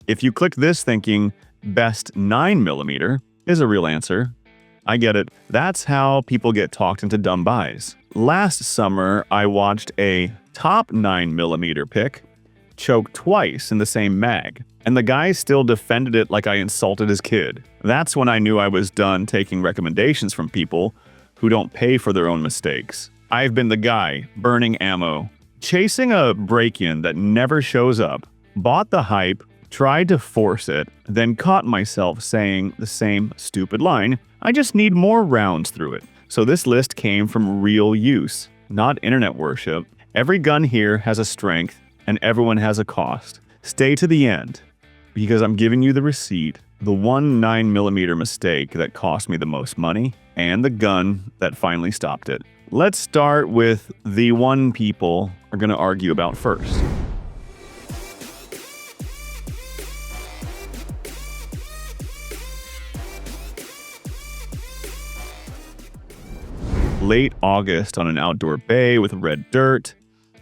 If you click this thinking best 9mm is a real answer, I get it. That's how people get talked into dumb buys. Last summer, I watched a top 9mm pick choke twice in the same mag, and the guy still defended it like I insulted his kid. That's when I knew I was done taking recommendations from people who don't pay for their own mistakes. I've been the guy burning ammo, chasing a break-in that never shows up, bought the hype, tried to force it, then caught myself saying the same stupid line, I just need more rounds through it. So this list came from real use, not internet worship. Every gun here has a strength, and everyone has a cost. Stay to the end, because I'm giving you the receipt, the one 9mm mistake that cost me the most money, and the gun that finally stopped it. Let's start with the one people are going to argue about first. Late August on an outdoor bay with red dirt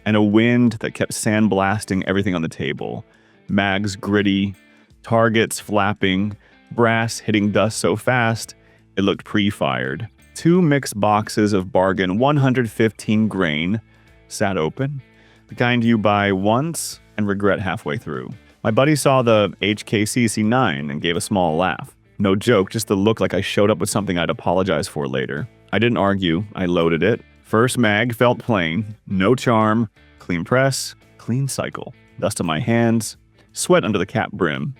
and a wind that kept sandblasting everything on the table. Mags gritty, targets flapping, brass hitting dust so fast it looked pre-fired. 2 mixed boxes of bargain 115 grain sat open, the kind you buy once and regret halfway through. My buddy saw the HKCC9 and gave a small laugh. No joke, just the look like I showed up with something I'd apologize for later. I didn't argue, I loaded it. First mag felt plain, no charm, clean press, clean cycle. Dust on my hands, sweat under the cap brim,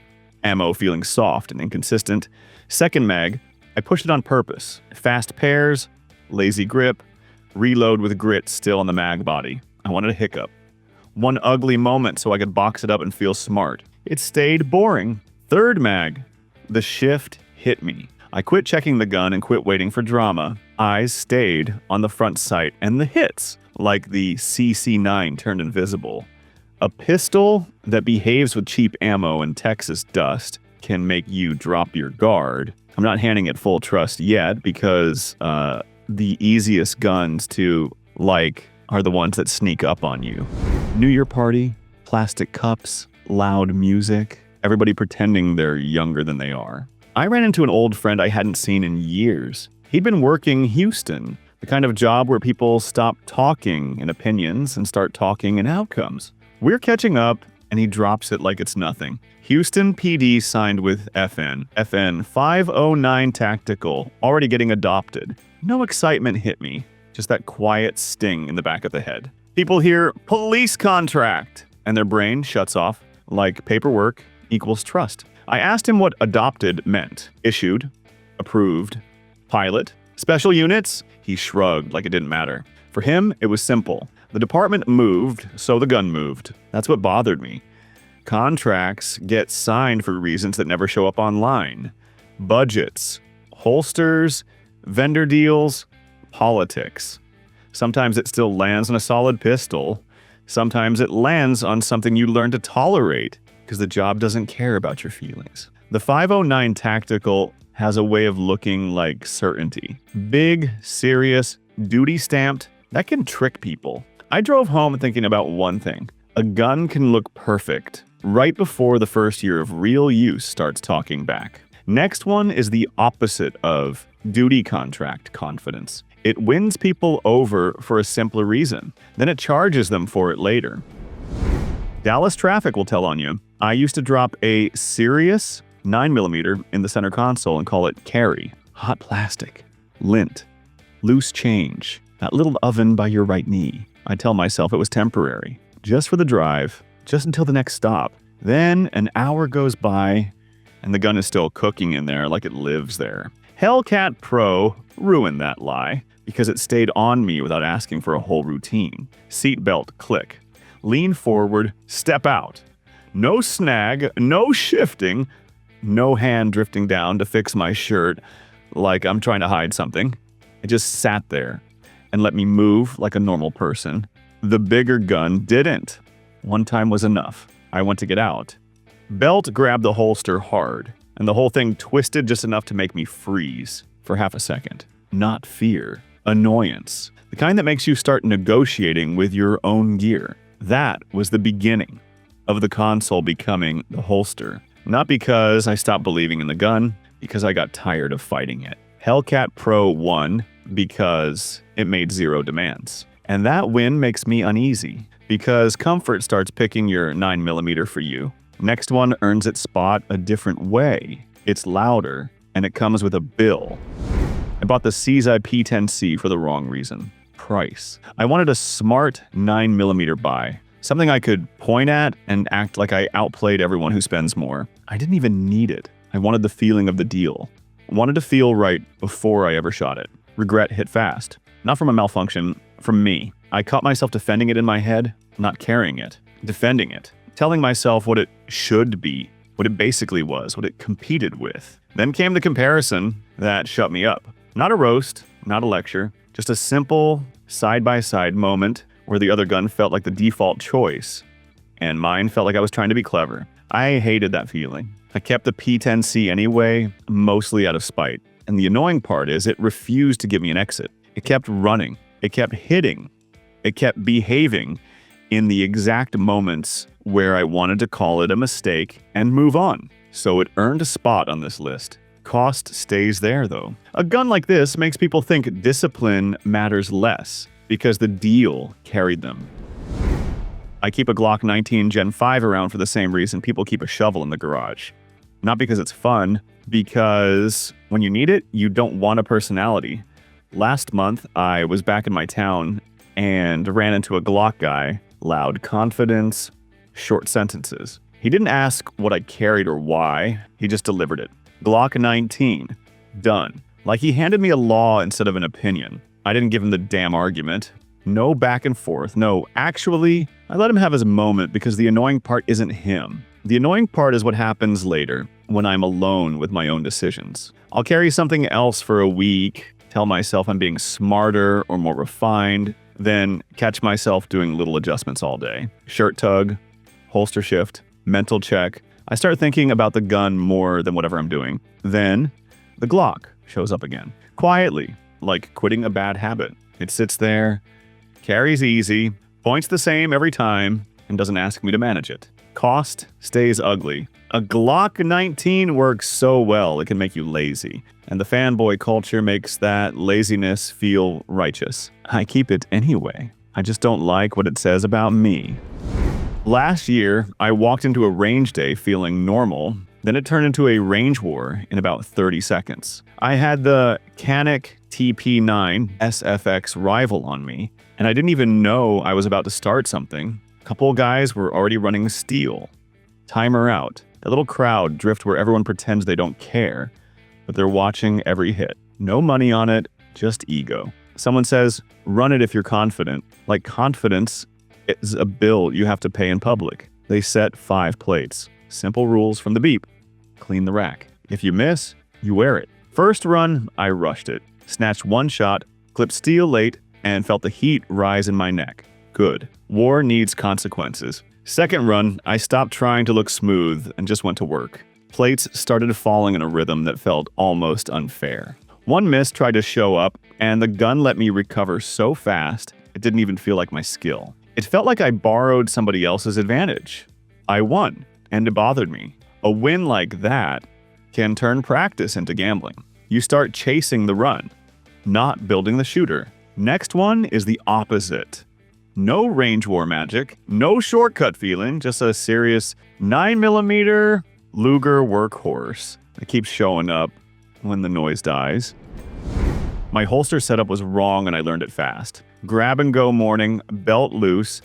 ammo feeling soft and inconsistent. Second mag, I pushed it on purpose. Fast pairs, lazy grip, reload with grit still on the mag body. I wanted a hiccup. One ugly moment so I could box it up and feel smart. It stayed boring. Third mag, the shift hit me. I quit checking the gun and quit waiting for drama. Eyes stayed on the front sight and the hits, like the CC9 turned invisible. A pistol that behaves with cheap ammo and Texas dust can make you drop your guard. I'm not handing it full trust yet because the easiest guns to like are the ones that sneak up on you. New Year party, plastic cups, loud music, everybody pretending they're younger than they are. I ran into an old friend I hadn't seen in years. He'd been working Houston, the kind of job where people stop talking in opinions and start talking in outcomes. We're catching up, and he drops it like it's nothing. Houston PD signed with FN 509 Tactical, already getting adopted. No excitement hit me, just that quiet sting in the back of the head. People hear police contract, and their brain shuts off like paperwork equals trust. I asked him what adopted meant. Issued, approved, pilot, special units? He shrugged like it didn't matter. For him, it was simple. The department moved, so the gun moved. That's what bothered me. Contracts get signed for reasons that never show up online. Budgets, holsters, vendor deals, politics. Sometimes it still lands on a solid pistol. Sometimes it lands on something you learn to tolerate because the job doesn't care about your feelings. The 509 Tactical has a way of looking like certainty. Big, serious, duty-stamped, that can trick people. I drove home thinking about one thing. A gun can look perfect right before the first year of real use starts talking back. Next one is the opposite of duty contract confidence. It wins people over for a simpler reason. Then it charges them for it later. Dallas traffic will tell on you. I used to drop a serious 9mm in the center console and call it carry. Hot plastic, lint, loose change, that little oven by your right knee. I tell myself it was temporary, just for the drive, just until the next stop. Then an hour goes by and the gun is still cooking in there like it lives there. Hellcat Pro ruined that lie because it stayed on me without asking for a whole routine. Seatbelt click. Lean forward, step out. No snag, no shifting, no hand drifting down to fix my shirt like I'm trying to hide something. It just sat there and let me move like a normal person. The bigger gun didn't. One time was enough. I went to get out. Belt grabbed the holster hard, and the whole thing twisted just enough to make me freeze for half a second. Not fear, annoyance. The kind that makes you start negotiating with your own gear. That was the beginning of the console becoming the holster. Not because I stopped believing in the gun, because I got tired of fighting it. Hellcat Pro won because it made 0 demands. And that win makes me uneasy, because comfort starts picking your 9mm for you. Next one earns its spot a different way. It's louder, and it comes with a bill. I bought the Seizai P10C for the wrong reason. Price. I wanted a smart 9mm buy. Something I could point at and act like I outplayed everyone who spends more. I didn't even need it. I wanted the feeling of the deal. I wanted to feel right before I ever shot it. Regret hit fast. Not from a malfunction, from me. I caught myself defending it in my head, not carrying it. Defending it. Telling myself what it should be, what it basically was, what it competed with. Then came the comparison that shut me up. Not a roast, not a lecture, just a simple side-by-side moment where the other gun felt like the default choice, and mine felt like I was trying to be clever. I hated that feeling. I kept the P10C anyway, mostly out of spite. And the annoying part is it refused to give me an exit. It kept running. It kept hitting. It kept behaving in the exact moments where I wanted to call it a mistake and move on. So it earned a spot on this list. Cost stays there, though. A gun like this makes people think discipline matters less because the deal carried them. I keep a Glock 19 Gen 5 around for the same reason people keep a shovel in the garage. Not because it's fun, because when you need it, you don't want a personality. Last month, I was back in my town and ran into a Glock guy. Loud confidence, short sentences. He didn't ask what I carried or why, he just delivered it. Glock 19. Done. Like he handed me a law instead of an opinion. I didn't give him the damn argument. No back and forth. No, actually, I let him have his moment because the annoying part isn't him. The annoying part is what happens later, when I'm alone with my own decisions. I'll carry something else for a week, tell myself I'm being smarter or more refined, then catch myself doing little adjustments all day. Shirt tug, holster shift, mental check. I start thinking about the gun more than whatever I'm doing. Then, the Glock shows up again. Quietly, like quitting a bad habit. It sits there, carries easy, points the same every time, and doesn't ask me to manage it. Cost stays ugly. A Glock 19 works so well it can make you lazy, and the fanboy culture makes that laziness feel righteous. I keep it anyway. I just don't like what it says about me. Last year, I walked into a range day feeling normal, then it turned into a range war in about 30 seconds. I had the Canik TP9 SFX Rival on me, and I didn't even know I was about to start something. A couple guys were already running steel. Timer out. That little crowd drift where everyone pretends they don't care, but they're watching every hit. No money on it, just ego. Someone says, run it if you're confident. Like confidence is a bill you have to pay in public. They set 5 plates. Simple rules from the beep. Clean the rack. If you miss, you wear it. First run, I rushed it. Snatched one shot, clipped steel late, and felt the heat rise in my neck. Good. War needs consequences. Second run, I stopped trying to look smooth and just went to work. Plates started falling in a rhythm that felt almost unfair. One miss tried to show up, and the gun let me recover so fast, it didn't even feel like my skill. It felt like I borrowed somebody else's advantage. I won, and it bothered me. A win like that can turn practice into gambling. You start chasing the run, not building the shooter. Next one is the opposite. No range war magic, no shortcut feeling, just a serious 9mm Luger workhorse that keeps showing up when the noise dies. My holster setup was wrong and I learned it fast. Grab and go morning, belt loose,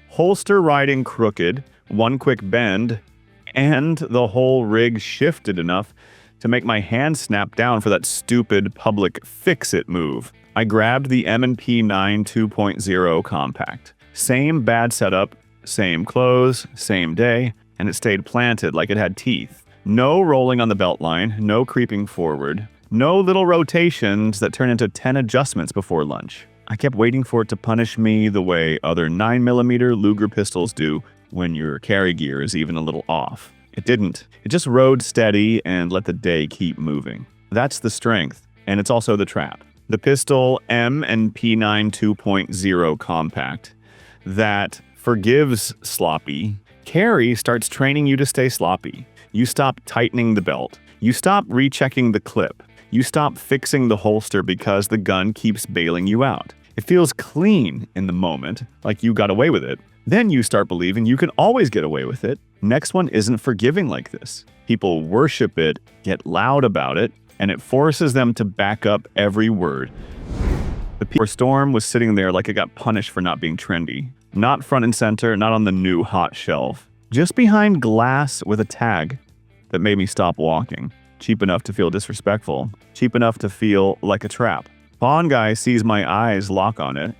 holster riding crooked, one quick bend, and the whole rig shifted enough to make my hand snap down for that stupid public fix-it move. I grabbed the M&P 9 2.0 Compact. Same bad setup, same clothes, same day, and it stayed planted like it had teeth. No rolling on the belt line, no creeping forward, no little rotations that turn into 10 adjustments before lunch. I kept waiting for it to punish me the way other 9mm Luger pistols do when your carry gear is even a little off. It didn't. It just rode steady and let the day keep moving. That's the strength, and it's also the trap. The pistol M&P 9 2.0 Compact that forgives sloppy. Carry starts training you to stay sloppy. You stop tightening the belt. You stop rechecking the clip. You stop fixing the holster because the gun keeps bailing you out. It feels clean in the moment, like you got away with it. Then you start believing you can always get away with it. Next one isn't forgiving like this. People worship it, get loud about it, and it forces them to back up every word. The PX4 Storm was sitting there like it got punished for not being trendy. Not front and center, not on the new hot shelf. Just behind glass with a tag that made me stop walking. Cheap enough to feel disrespectful. Cheap enough to feel like a trap. Pawn guy sees my eyes lock on it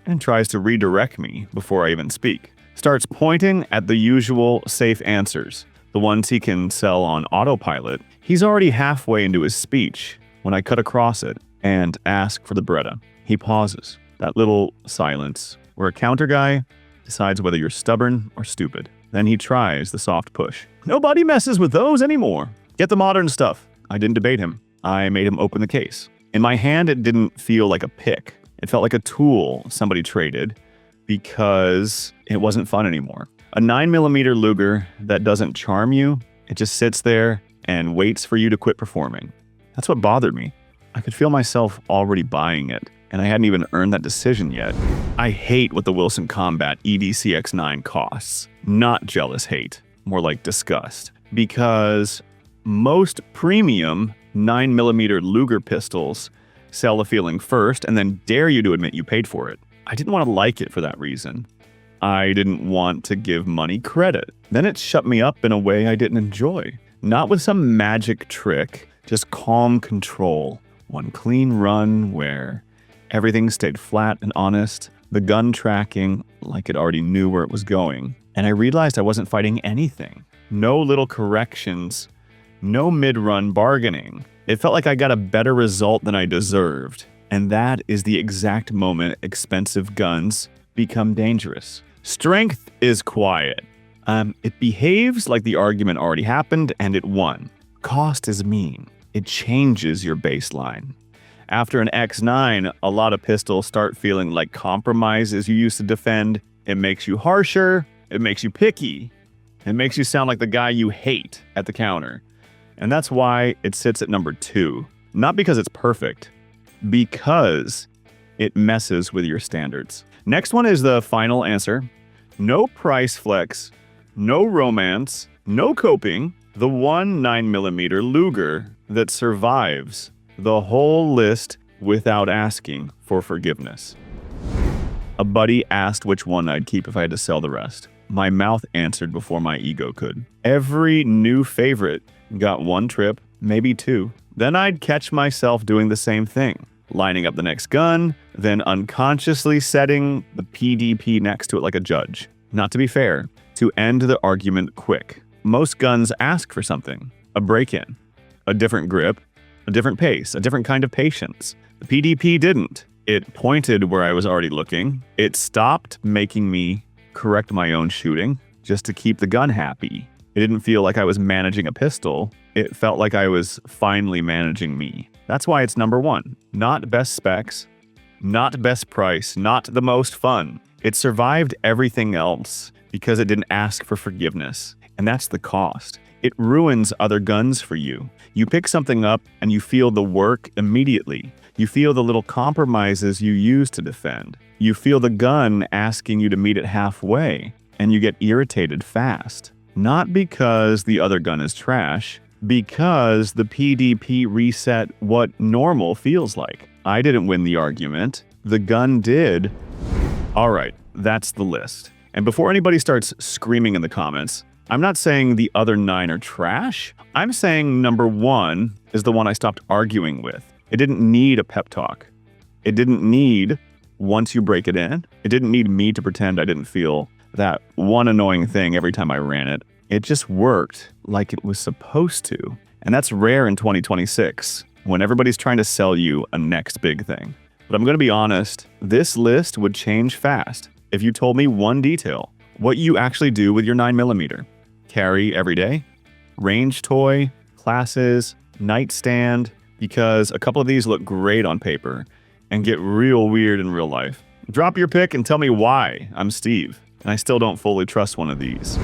and tries to redirect me before I even speak. Starts pointing at the usual safe answers, the ones he can sell on autopilot. He's already halfway into his speech when I cut across it and ask for the Beretta. He pauses. That little silence where a counter guy decides whether you're stubborn or stupid. Then he tries the soft push. Nobody messes with those anymore. Get the modern stuff. I didn't debate him. I made him open the case. In my hand, it didn't feel like a pick. It felt like a tool somebody traded because it wasn't fun anymore. A 9mm Luger that doesn't charm you, it just sits there and waits for you to quit performing. That's what bothered me. I could feel myself already buying it, and I hadn't even earned that decision yet. I hate what the Wilson Combat EDC X9 costs. Not jealous hate, more like disgust. Because most premium 9mm Luger pistols sell the feeling first and then dare you to admit you paid for it. I didn't want to like it for that reason. I didn't want to give money credit. Then it shut me up in a way I didn't enjoy. Not with some magic trick, just calm control. One clean run where everything stayed flat and honest, the gun tracking like it already knew where it was going. And I realized I wasn't fighting anything. No little corrections, no mid-run bargaining. It felt like I got a better result than I deserved. And that is the exact moment expensive guns become dangerous. Strength is quiet. It behaves like the argument already happened and it won. Cost is mean. It changes your baseline. After an X9, a lot of pistols start feeling like compromises you used to defend. It makes you harsher. It makes you picky. It makes you sound like the guy you hate at the counter. And that's why it sits at number 2. Not because it's perfect, because it messes with your standards. Next one is the final answer. No price flex, no romance, no coping. The one 9mm Luger that survives the whole list without asking for forgiveness. A buddy asked which one I'd keep if I had to sell the rest. My mouth answered before my ego could. Every new favorite got one trip, maybe 2. Then I'd catch myself doing the same thing, lining up the next gun, then unconsciously setting the PDP next to it like a judge. Not to be fair, to end the argument quick. Most guns ask for something, a break-in, a different grip, a different pace, a different kind of patience. The PDP didn't. It pointed where I was already looking. It stopped making me correct my own shooting just to keep the gun happy. It didn't feel like I was managing a pistol. It felt like I was finally managing me. That's why it's number 1. Not best specs, not best price, not the most fun. It survived everything else because it didn't ask for forgiveness. And that's the cost. It ruins other guns for you. You pick something up and you feel the work immediately. You feel the little compromises you use to defend. You feel the gun asking you to meet it halfway, and you get irritated fast. Not because the other gun is trash, because the PDP reset what normal feels like. I didn't win the argument. The gun did. All right, that's the list. And before anybody starts screaming in the comments, I'm not saying the other 9 are trash. I'm saying number 1 is the one I stopped arguing with. It didn't need a pep talk. It didn't need, once you break it in, it didn't need me to pretend I didn't feel that one annoying thing every time I ran it. It just worked like it was supposed to. And that's rare in 2026, when everybody's trying to sell you a next big thing. But I'm going to be honest, this list would change fast if you told me one detail, what you actually do with your 9mm. Carry every day, range toy, classes, nightstand, because a couple of these look great on paper and get real weird in real life. Drop your pick and tell me why. I'm Steve, and I still don't fully trust one of these.